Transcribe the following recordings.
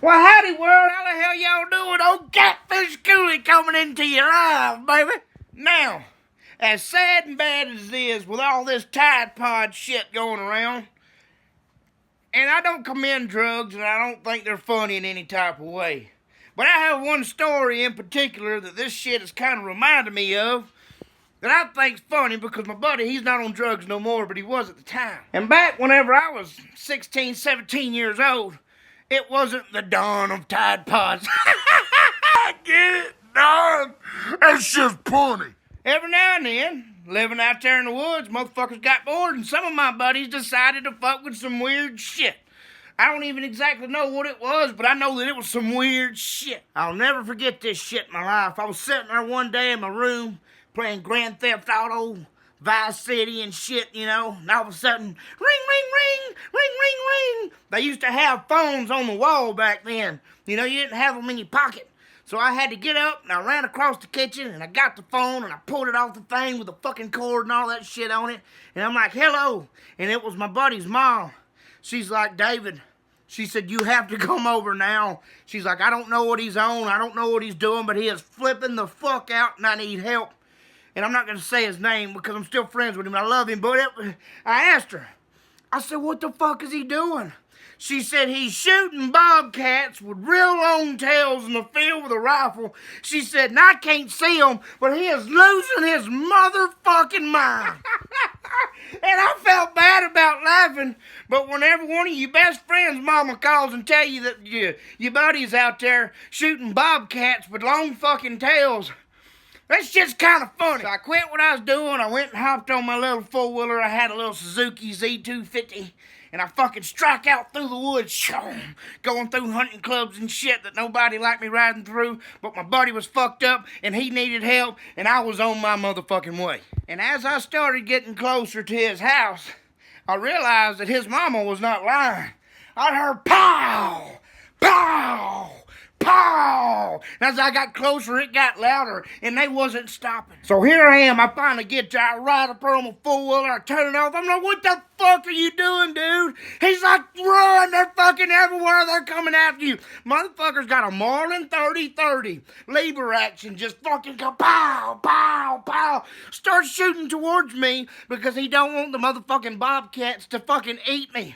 Well, howdy world, how the hell y'all doing? Old Catfish Cooley coming into your live, baby. Now, as sad and bad as it is with all this Tide Pod shit going around, and I don't commend drugs and I don't think they're funny in any type of way, but I have one story in particular that this shit has kind of reminded me of that I think's funny because my buddy, he's not on drugs no more, but he was at the time. And back whenever I was 16, 17 years old, it wasn't the dawn of Tide Pods. I get it, dog. That's just funny. Every now and then, living out there in the woods, motherfuckers got bored and some of my buddies decided to fuck with some weird shit. I don't even exactly know what it was, but I know that it was some weird shit. I'll never forget this shit in my life. I was sitting there one day in my room playing Grand Theft Auto, Vice City and shit, you know, and all of a sudden, ring, ring, ring, ring, ring, ring. They used to have phones on the wall back then. You know, you didn't have them in your pocket. So I had to get up and I ran across the kitchen and I got the phone and I pulled it off the thing with the fucking cord and all that shit on it. And I'm like, hello. And it was my buddy's mom. She's like, David, she said, you have to come over now. She's like, I don't know what he's on. I don't know what he's doing, but he is flipping the fuck out and I need help. And I'm not going to say his name because I'm still friends with him. I love him. But I asked her. I said, what the fuck is he doing? She said, he's shooting bobcats with real long tails in the field with a rifle. She said, and I can't see him, but he is losing his motherfucking mind. And I felt bad about laughing. But whenever one of your best friends' mama calls and tell you that your buddy's out there shooting bobcats with long fucking tails, that's just kind of funny. So I quit what I was doing. I went and hopped on my little four-wheeler. I had a little Suzuki Z250. And I fucking struck out through the woods, going through hunting clubs and shit that nobody liked me riding through. But my buddy was fucked up and he needed help and I was on my motherfucking way. And as I started getting closer to his house, I realized that his mama was not lying. I heard pow, pow, pow! And as I got closer, it got louder, and they wasn't stopping. So here I am, I finally get there, I ride up there on my four-wheeler, I turn it off, I'm like, what the fuck are you doing, dude? He's like, run, they're fucking everywhere, they're coming after you. Motherfucker's got a Marlin 30-30, lever action, just fucking go pow, pow, pow. Starts shooting towards me because he don't want the motherfucking bobcats to fucking eat me.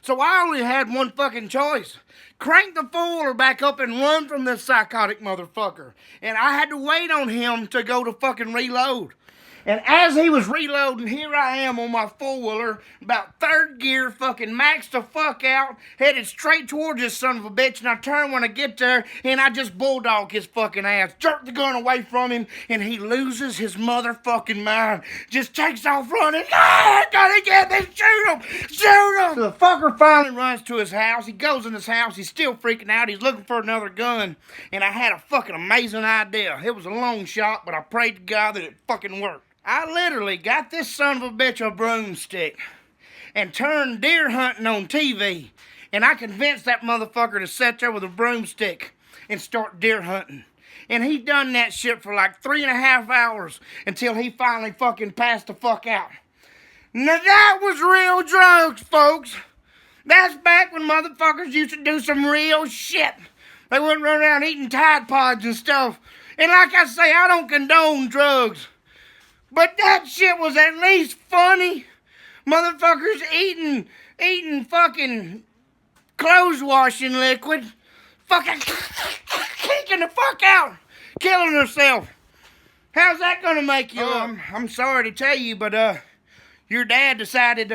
So I only had one fucking choice. Crank the four-wheeler back up and run from this psychotic motherfucker. And I had to wait on him to go to fucking reload. And as he was reloading, here I am on my four-wheeler, about third gear, fucking maxed the fuck out, headed straight towards this son of a bitch, and I turn when I get there, and I just bulldog his fucking ass, jerk the gun away from him, and he loses his motherfucking mind, just takes off running. Ah, I gotta get this, shoot him, shoot him! So the fucker finally runs to his house, he goes in his house, he's still freaking out, he's looking for another gun, and I had a fucking amazing idea. It was a long shot, but I prayed to God that it fucking worked. I literally got this son of a bitch a broomstick and turned deer hunting on TV. And I convinced that motherfucker to sit there with a broomstick and start deer hunting. And he done that shit for like 3.5 hours until he finally fucking passed the fuck out. Now that was real drugs, folks. That's back when motherfuckers used to do some real shit. They wouldn't run around eating Tide Pods and stuff. And like I say, I don't condone drugs. But that shit was at least funny. Motherfuckers eating fucking clothes washing liquid. Fucking kicking the fuck out. Killing herself. How's that gonna make you? I'm sorry to tell you, but your dad decided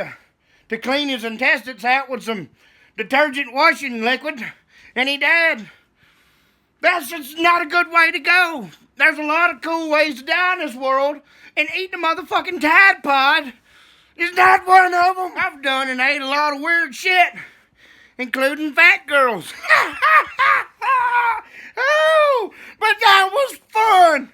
to clean his intestines out with some detergent washing liquid. And he died. That's just not a good way to go. There's a lot of cool ways to die in this world. And eating a motherfucking Tide Pod is not one of them. I've done and ate a lot of weird shit, including fat girls. Oh, but that was fun.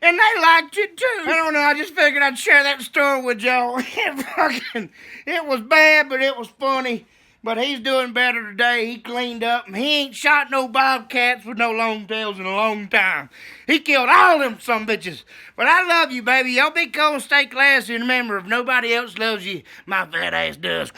And they liked it too. I don't know, I just figured I'd share that story with y'all. It was bad, but it was funny. But he's doing better today. He cleaned up and he ain't shot no bobcats with no long tails in a long time. He killed all them some bitches. But I love you, baby. Y'all be cool, stay classy, and remember, if nobody else loves you, my fat ass does.